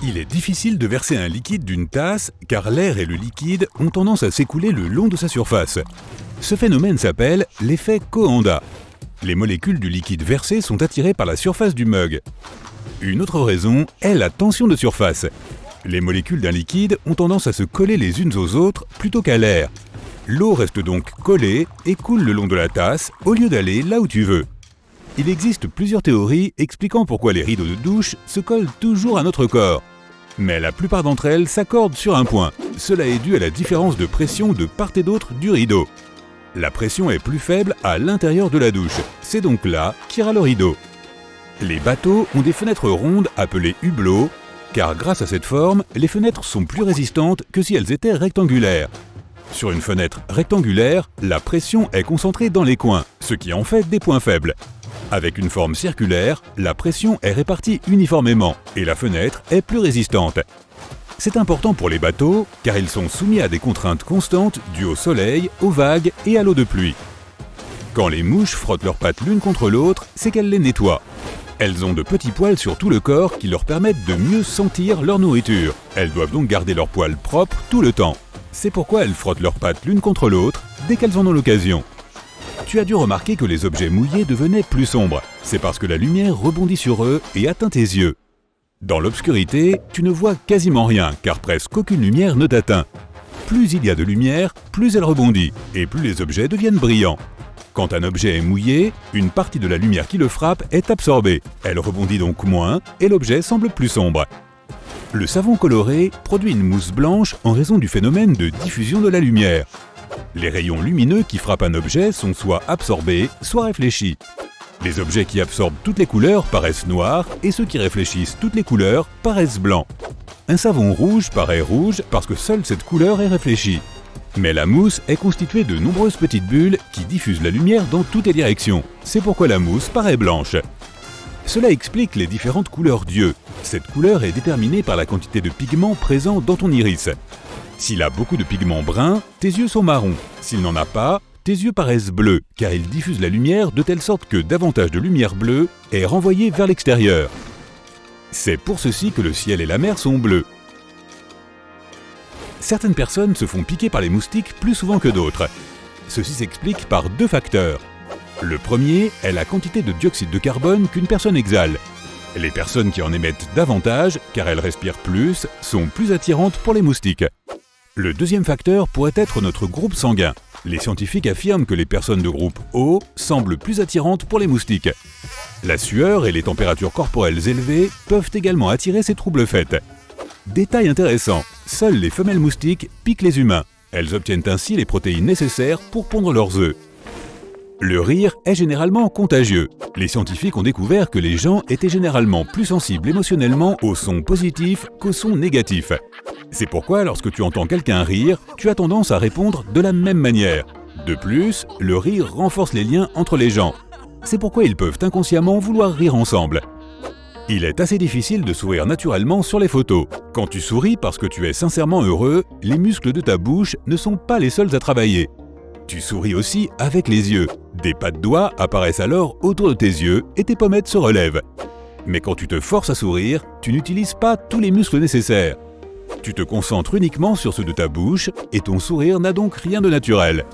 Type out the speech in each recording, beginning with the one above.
Il est difficile de verser un liquide d'une tasse car l'air et le liquide ont tendance à s'écouler le long de sa surface. Ce phénomène s'appelle l'effet Coanda. Les molécules du liquide versé sont attirées par la surface du mug. Une autre raison est la tension de surface. Les molécules d'un liquide ont tendance à se coller les unes aux autres plutôt qu'à l'air. L'eau reste donc collée et coule le long de la tasse au lieu d'aller là où tu veux. Il existe plusieurs théories expliquant pourquoi les rideaux de douche se collent toujours à notre corps. Mais la plupart d'entre elles s'accordent sur un point. Cela est dû à la différence de pression de part et d'autre du rideau. La pression est plus faible à l'intérieur de la douche. C'est donc là qu'ira le rideau. Les bateaux ont des fenêtres rondes appelées hublots, car grâce à cette forme, les fenêtres sont plus résistantes que si elles étaient rectangulaires. Sur une fenêtre rectangulaire, la pression est concentrée dans les coins, ce qui en fait des points faibles. Avec une forme circulaire, la pression est répartie uniformément et la fenêtre est plus résistante. C'est important pour les bateaux car ils sont soumis à des contraintes constantes dues au soleil, aux vagues et à l'eau de pluie. Quand les mouches frottent leurs pattes l'une contre l'autre, c'est qu'elles les nettoient. Elles ont de petits poils sur tout le corps qui leur permettent de mieux sentir leur nourriture. Elles doivent donc garder leurs poils propres tout le temps. C'est pourquoi elles frottent leurs pattes l'une contre l'autre dès qu'elles en ont l'occasion. Tu as dû remarquer que les objets mouillés devenaient plus sombres. C'est parce que la lumière rebondit sur eux et atteint tes yeux. Dans l'obscurité, tu ne vois quasiment rien, car presque aucune lumière ne t'atteint. Plus il y a de lumière, plus elle rebondit, et plus les objets deviennent brillants. Quand un objet est mouillé, une partie de la lumière qui le frappe est absorbée. Elle rebondit donc moins, et l'objet semble plus sombre. Le savon coloré produit une mousse blanche en raison du phénomène de diffusion de la lumière. Les rayons lumineux qui frappent un objet sont soit absorbés, soit réfléchis. Les objets qui absorbent toutes les couleurs paraissent noirs et ceux qui réfléchissent toutes les couleurs paraissent blancs. Un savon rouge paraît rouge parce que seule cette couleur est réfléchie. Mais la mousse est constituée de nombreuses petites bulles qui diffusent la lumière dans toutes les directions. C'est pourquoi la mousse paraît blanche. Cela explique les différentes couleurs d'yeux. Cette couleur est déterminée par la quantité de pigments présents dans ton iris. S'il a beaucoup de pigments bruns, tes yeux sont marrons. S'il n'en a pas, tes yeux paraissent bleus, car ils diffusent la lumière de telle sorte que davantage de lumière bleue est renvoyée vers l'extérieur. C'est pour ceci que le ciel et la mer sont bleus. Certaines personnes se font piquer par les moustiques plus souvent que d'autres. Ceci s'explique par deux facteurs. Le premier est la quantité de dioxyde de carbone qu'une personne exhale. Les personnes qui en émettent davantage, car elles respirent plus, sont plus attirantes pour les moustiques. Le deuxième facteur pourrait être notre groupe sanguin. Les scientifiques affirment que les personnes de groupe O semblent plus attirantes pour les moustiques. La sueur et les températures corporelles élevées peuvent également attirer ces troubles faits. Détail intéressant, seules les femelles moustiques piquent les humains. Elles obtiennent ainsi les protéines nécessaires pour pondre leurs œufs. Le rire est généralement contagieux. Les scientifiques ont découvert que les gens étaient généralement plus sensibles émotionnellement aux sons positifs qu'aux sons négatifs. C'est pourquoi lorsque tu entends quelqu'un rire, tu as tendance à répondre de la même manière. De plus, le rire renforce les liens entre les gens. C'est pourquoi ils peuvent inconsciemment vouloir rire ensemble. Il est assez difficile de sourire naturellement sur les photos. Quand tu souris parce que tu es sincèrement heureux, les muscles de ta bouche ne sont pas les seuls à travailler. Tu souris aussi avec les yeux. Des pas de doigts apparaissent alors autour de tes yeux et tes pommettes se relèvent. Mais quand tu te forces à sourire, tu n'utilises pas tous les muscles nécessaires. Tu te concentres uniquement sur ceux de ta bouche et ton sourire n'a donc rien de naturel.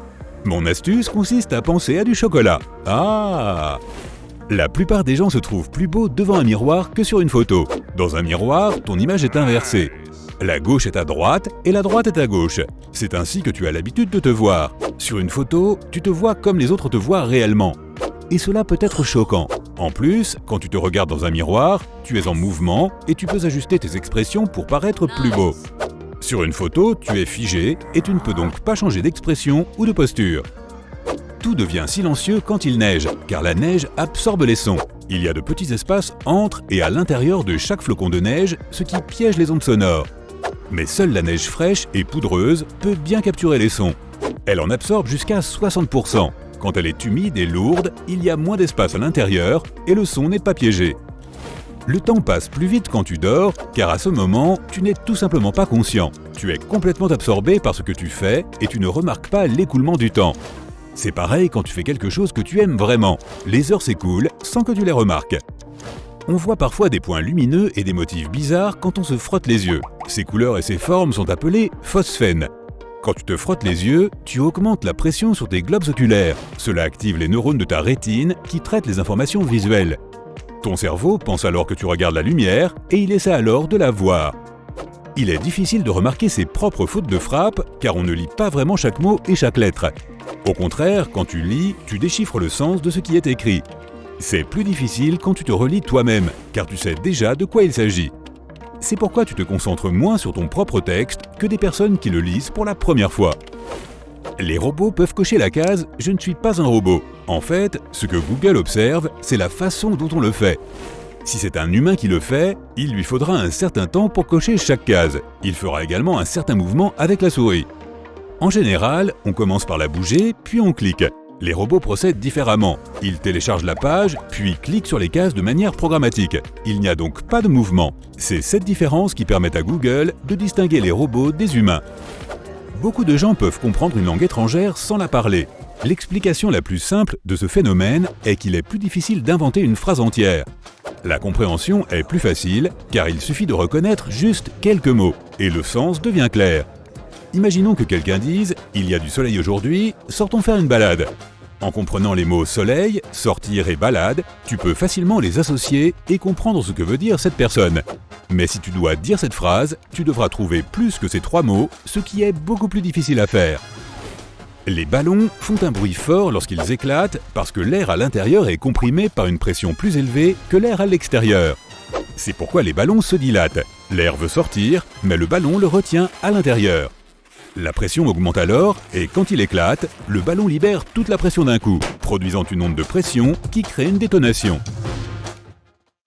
Mon astuce consiste à penser à du chocolat. Ah! La plupart des gens se trouvent plus beaux devant un miroir que sur une photo. Dans un miroir, ton image est inversée. La gauche est à droite et la droite est à gauche. C'est ainsi que tu as l'habitude de te voir. Sur une photo, tu te vois comme les autres te voient réellement. Et cela peut être choquant. En plus, quand tu te regardes dans un miroir, tu es en mouvement et tu peux ajuster tes expressions pour paraître plus beau. Sur une photo, tu es figé et tu ne peux donc pas changer d'expression ou de posture. Tout devient silencieux quand il neige, car la neige absorbe les sons. Il y a de petits espaces entre et à l'intérieur de chaque flocon de neige, ce qui piège les ondes sonores. Mais seule la neige fraîche et poudreuse peut bien capturer les sons. Elle en absorbe jusqu'à 60%. Quand elle est humide et lourde, il y a moins d'espace à l'intérieur et le son n'est pas piégé. Le temps passe plus vite quand tu dors, car à ce moment, tu n'es tout simplement pas conscient. Tu es complètement absorbé par ce que tu fais et tu ne remarques pas l'écoulement du temps. C'est pareil quand tu fais quelque chose que tu aimes vraiment. Les heures s'écoulent sans que tu les remarques. On voit parfois des points lumineux et des motifs bizarres quand on se frotte les yeux. Ces couleurs et ces formes sont appelées phosphènes. Quand tu te frottes les yeux, tu augmentes la pression sur tes globes oculaires. Cela active les neurones de ta rétine qui traitent les informations visuelles. Ton cerveau pense alors que tu regardes la lumière et il essaie alors de la voir. Il est difficile de remarquer ses propres fautes de frappe car on ne lit pas vraiment chaque mot et chaque lettre. Au contraire, quand tu lis, tu déchiffres le sens de ce qui est écrit. C'est plus difficile quand tu te relis toi-même car tu sais déjà de quoi il s'agit. C'est pourquoi tu te concentres moins sur ton propre texte que des personnes qui le lisent pour la première fois. Les robots peuvent cocher la case « Je ne suis pas un robot ». En fait, ce que Google observe, c'est la façon dont on le fait. Si c'est un humain qui le fait, il lui faudra un certain temps pour cocher chaque case. Il fera également un certain mouvement avec la souris. En général, on commence par la bouger, puis on clique. Les robots procèdent différemment. Ils téléchargent la page, puis cliquent sur les cases de manière programmatique. Il n'y a donc pas de mouvement. C'est cette différence qui permet à Google de distinguer les robots des humains. Beaucoup de gens peuvent comprendre une langue étrangère sans la parler. L'explication la plus simple de ce phénomène est qu'il est plus difficile d'inventer une phrase entière. La compréhension est plus facile car il suffit de reconnaître juste quelques mots et le sens devient clair. Imaginons que quelqu'un dise « Il y a du soleil aujourd'hui, sortons faire une balade ». En comprenant les mots « soleil »,« sortir » et « balade », tu peux facilement les associer et comprendre ce que veut dire cette personne. Mais si tu dois dire cette phrase, tu devras trouver plus que ces 3 mots, ce qui est beaucoup plus difficile à faire. Les ballons font un bruit fort lorsqu'ils éclatent parce que l'air à l'intérieur est comprimé par une pression plus élevée que l'air à l'extérieur. C'est pourquoi les ballons se dilatent. L'air veut sortir, mais le ballon le retient à l'intérieur. La pression augmente alors et quand il éclate, le ballon libère toute la pression d'un coup, produisant une onde de pression qui crée une détonation.